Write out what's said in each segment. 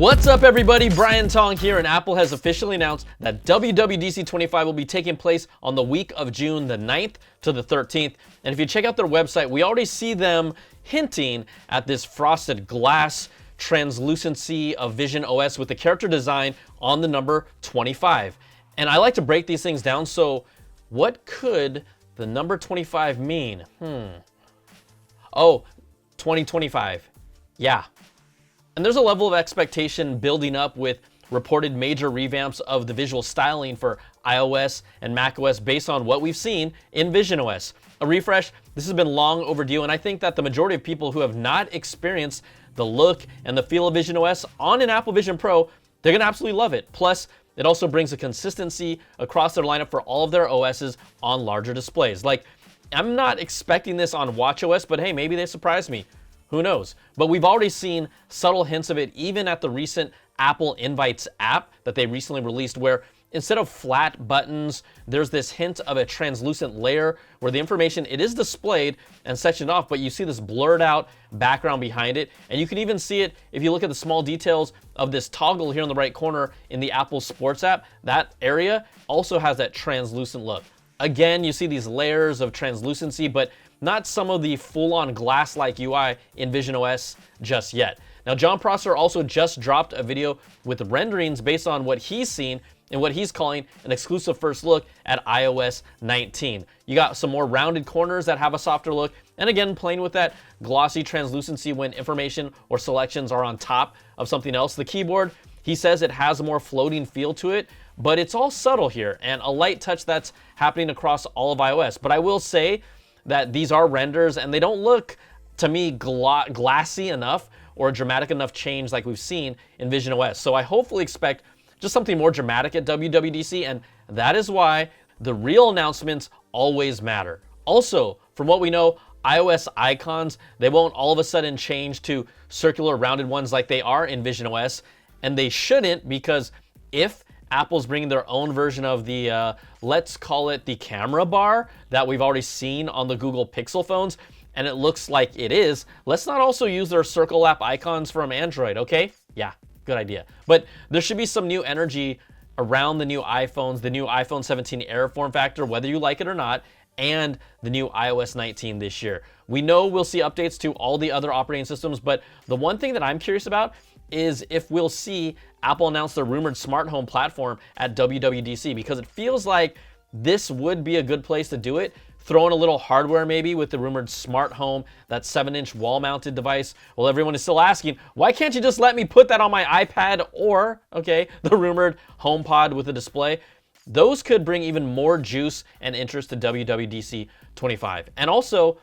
What's up everybody, Brian Tong here, and Apple has officially announced that WWDC 25 will be taking place on the week of June the 9th to the 13th. And if you check out their website, we already see them hinting at this frosted glass translucency of Vision OS with the character design on the number 25. And I like to break these things down, so what could the number 25 mean? Oh, 2025. Yeah. And there's a level of expectation building up with reported major revamps of the visual styling for iOS and macOS based on what we've seen in Vision OS. A refresh, this has been long overdue, and I think that the majority of people who have not experienced the look and the feel of Vision OS on an Apple Vision Pro, they're gonna absolutely love it. Plus, it also brings a consistency across their lineup for all of their OSs on larger displays. Like, I'm not expecting this on watchOS, but hey, maybe they surprise me. Who knows? But we've already seen subtle hints of it even at the recent Apple Invites app that they recently released, where instead of flat buttons, there's this hint of a translucent layer where the information, it is displayed and sectioned off, but you see this blurred out background behind it. And you can even see it if you look at the small details of this toggle here in the right corner in the Apple Sports app. That area also has that translucent look. Again, you see these layers of translucency, but not some of the full-on glass-like UI in Vision OS just yet. Now, Jon Prosser also just dropped a video with renderings based on what he's seen and what he's calling an exclusive first look at iOS 19. You got some more rounded corners that have a softer look, and again, playing with that glossy translucency when information or selections are on top of something else. The keyboard, he says it has a more floating feel to it, but it's all subtle here, and a light touch that's happening across all of iOS. But I will say that these are renders, and they don't look, to me, glassy enough or a dramatic enough change like we've seen in Vision OS. So I hopefully expect just something more dramatic at WWDC, and that is why the real announcements always matter. Also, from what we know, iOS icons, they won't all of a sudden change to circular rounded ones like they are in Vision OS, and they shouldn't, because if Apple's bringing their own version of the, let's call it the camera bar that we've already seen on the Google Pixel phones, and it looks like it is, let's not also use their circle app icons from Android, okay? Yeah, good idea. But there should be some new energy around the new iPhones, the new iPhone 17 Air form factor, whether you like it or not, and the new iOS 19 this year. We know we'll see updates to all the other operating systems, but the one thing that I'm curious about is if we'll see Apple announce their rumored smart home platform at WWDC, because it feels like this would be a good place to do it. Throw in a little hardware maybe with the rumored smart home, that 7-inch wall-mounted device. Well, everyone is still asking, why can't you just let me put that on my iPad or, okay, the rumored HomePod with a display? Those could bring even more juice and interest to WWDC 25. And also,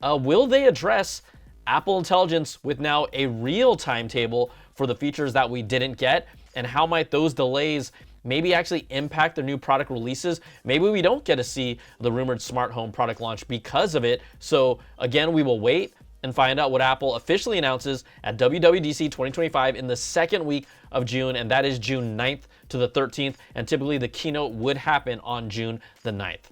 will they address Apple Intelligence with now a real timetable for the features that we didn't get? And how might those delays maybe actually impact their new product releases? Maybe we don't get to see the rumored smart home product launch because of it. So again, we will wait and find out what Apple officially announces at WWDC 2025 in the second week of June, and that is June 9th to the 13th, and typically the keynote would happen on June the 9th.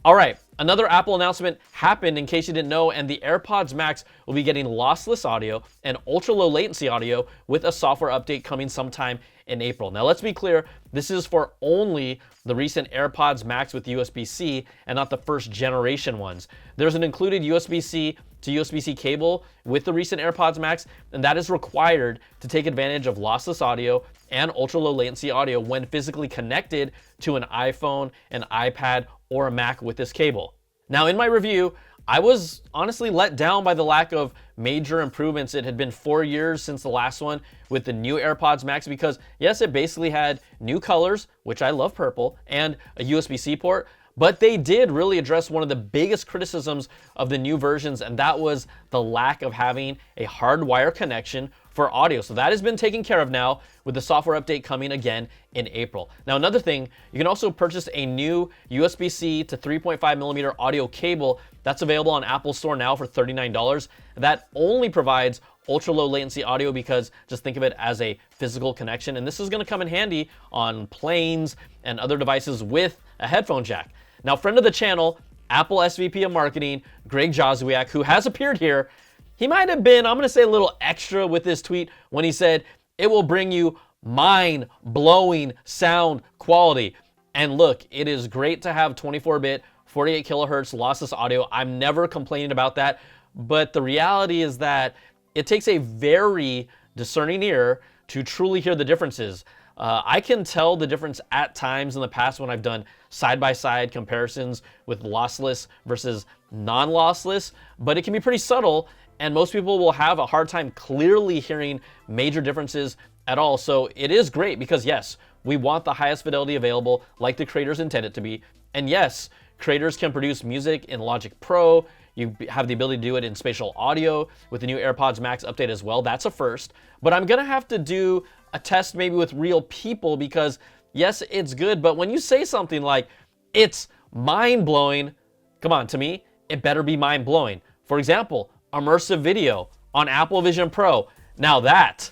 All right, another Apple announcement happened in case you didn't know, and the AirPods Max will be getting lossless audio and ultra-low latency audio with a software update coming sometime in April. Now, let's be clear, this is for only the recent AirPods Max with USB-C and not the first generation ones. There's an included USB-C to USB-C cable with the recent AirPods Max, and that is required to take advantage of lossless audio and ultra-low latency audio when physically connected to an iPhone, an iPad, or a Mac with this cable. Now, in my review, I was honestly let down by the lack of major improvements. It had been 4 years since the last one with the new AirPods Max because, yes, it basically had new colors, which I love purple, and a USB-C port, but they did really address one of the biggest criticisms of the new versions, and that was the lack of having a hardwire connection for audio. So that has been taken care of now with the software update coming again in April. Now, another thing, you can also purchase a new USB-C to 3.5 millimeter audio cable that's available on Apple Store now for $39. That only provides ultra low latency audio because just think of it as a physical connection. And this is gonna come in handy on planes and other devices with a headphone jack. Now, friend of the channel, Apple SVP of Marketing, Greg Joswiak, who has appeared here, he might have been, I'm going to say, a little extra with this tweet when he said, it will bring you mind-blowing sound quality. And look, it is great to have 24-bit, 48 kilohertz lossless audio. I'm never complaining about that. But the reality is that it takes a very discerning ear to truly hear the differences. I can tell the difference at times in the past when I've done side-by-side comparisons with lossless versus non-lossless, but it can be pretty subtle, and most people will have a hard time clearly hearing major differences at all. So it is great because yes, we want the highest fidelity available like the creators intend it to be. And yes, creators can produce music in Logic Pro. You have the ability to do it in spatial audio with the new AirPods Max update as well. That's a first. But I'm gonna have to do a test maybe with real people because yes, it's good, but when you say something like, it's mind-blowing, come on, to me, it better be mind-blowing. For example, immersive video on Apple Vision Pro. Now that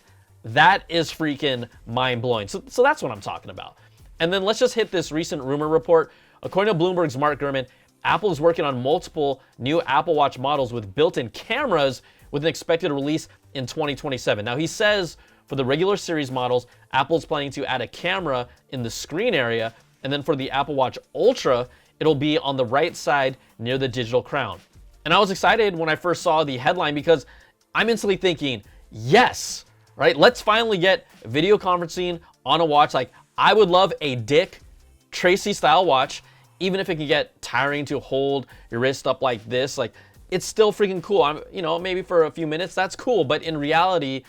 is freaking mind-blowing. So that's what I'm talking about. And then let's just hit this recent rumor report. According to Bloomberg's Mark Gurman, Apple is working on multiple new Apple Watch models with built-in cameras with an expected release in 2027. Now he says for the regular series models, Apple's planning to add a camera in the screen area, and then for the Apple Watch Ultra, it'll be on the right side near the digital crown. And I was excited when I first saw the headline because I'm instantly thinking, yes, right? Let's finally get video conferencing on a watch. Like, I would love a Dick Tracy style watch, even if it can get tiring to hold your wrist up like this. Like, it's still freaking cool. Maybe for a few minutes, that's cool. But in reality,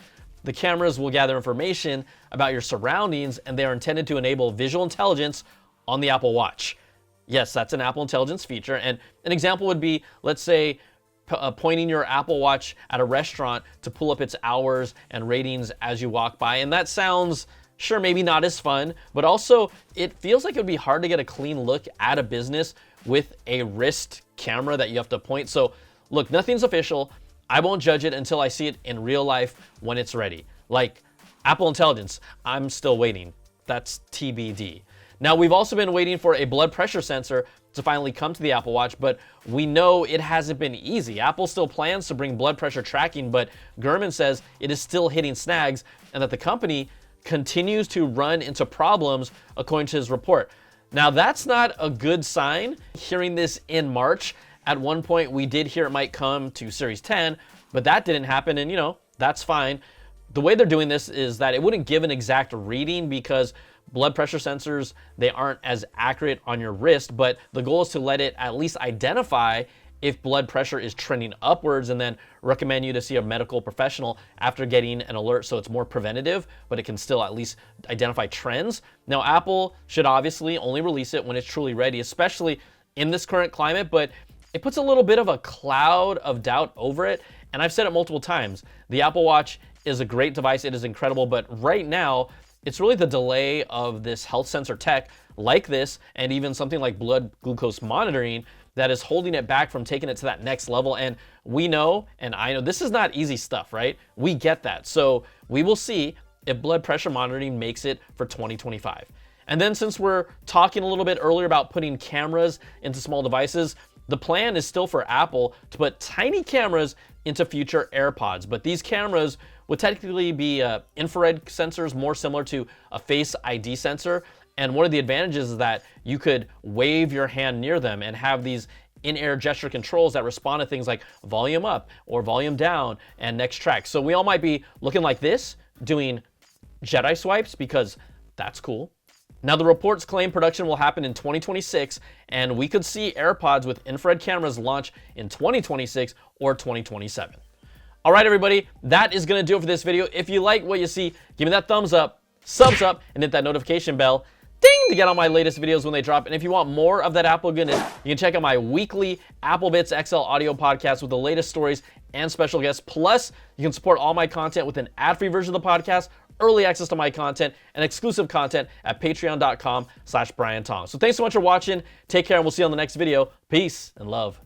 the cameras will gather information about your surroundings, and they are intended to enable visual intelligence on the Apple Watch. Yes, that's an Apple Intelligence feature. And an example would be, let's say, pointing your Apple Watch at a restaurant to pull up its hours and ratings as you walk by. And that sounds, sure, maybe not as fun, but also it feels like it would be hard to get a clean look at a business with a wrist camera that you have to point. So look, nothing's official. I won't judge it until I see it in real life when it's ready. Like Apple Intelligence, I'm still waiting. That's TBD. Now, we've also been waiting for a blood pressure sensor to finally come to the Apple Watch, but we know it hasn't been easy. Apple still plans to bring blood pressure tracking, but Gurman says it is still hitting snags and that the company continues to run into problems, according to his report. Now, that's not a good sign. Hearing this in March, at one point we did hear it might come to Series 10, but that didn't happen, and that's fine. The way they're doing this is that it wouldn't give an exact reading because blood pressure sensors, they aren't as accurate on your wrist, but the goal is to let it at least identify if blood pressure is trending upwards and then recommend you to see a medical professional after getting an alert, so it's more preventative, but it can still at least identify trends. Now, Apple should obviously only release it when it's truly ready, especially in this current climate, but it puts a little bit of a cloud of doubt over it. And I've said it multiple times, the Apple Watch is a great device, it is incredible, but right now, it's really the delay of this health sensor tech like this, and even something like blood glucose monitoring, that is holding it back from taking it to that next level. And we know, and I know, this is not easy stuff, right? We get that. So we will see if blood pressure monitoring makes it for 2025. And then since we're talking a little bit earlier about putting cameras into small devices, the plan is still for Apple to put tiny cameras into future AirPods, but these cameras would technically be infrared sensors, more similar to a Face ID sensor. And one of the advantages is that you could wave your hand near them and have these in-air gesture controls that respond to things like volume up or volume down and next track. So we all might be looking like this, doing Jedi swipes, because that's cool. Now, the reports claim production will happen in 2026, and we could see AirPods with infrared cameras launch in 2026 or 2027. All right, everybody, that is going to do it for this video. If you like what you see, give me that thumbs up, subs up, and hit that notification bell, ding, to get all my latest videos when they drop. And if you want more of that Apple goodness, you can check out my weekly Apple Bits XL audio podcast with the latest stories and special guests. Plus, you can support all my content with an ad-free version of the podcast, early access to my content, and exclusive content at patreon.com/BrianTong. So thanks so much for watching. Take care, and we'll see you on the next video. Peace and love.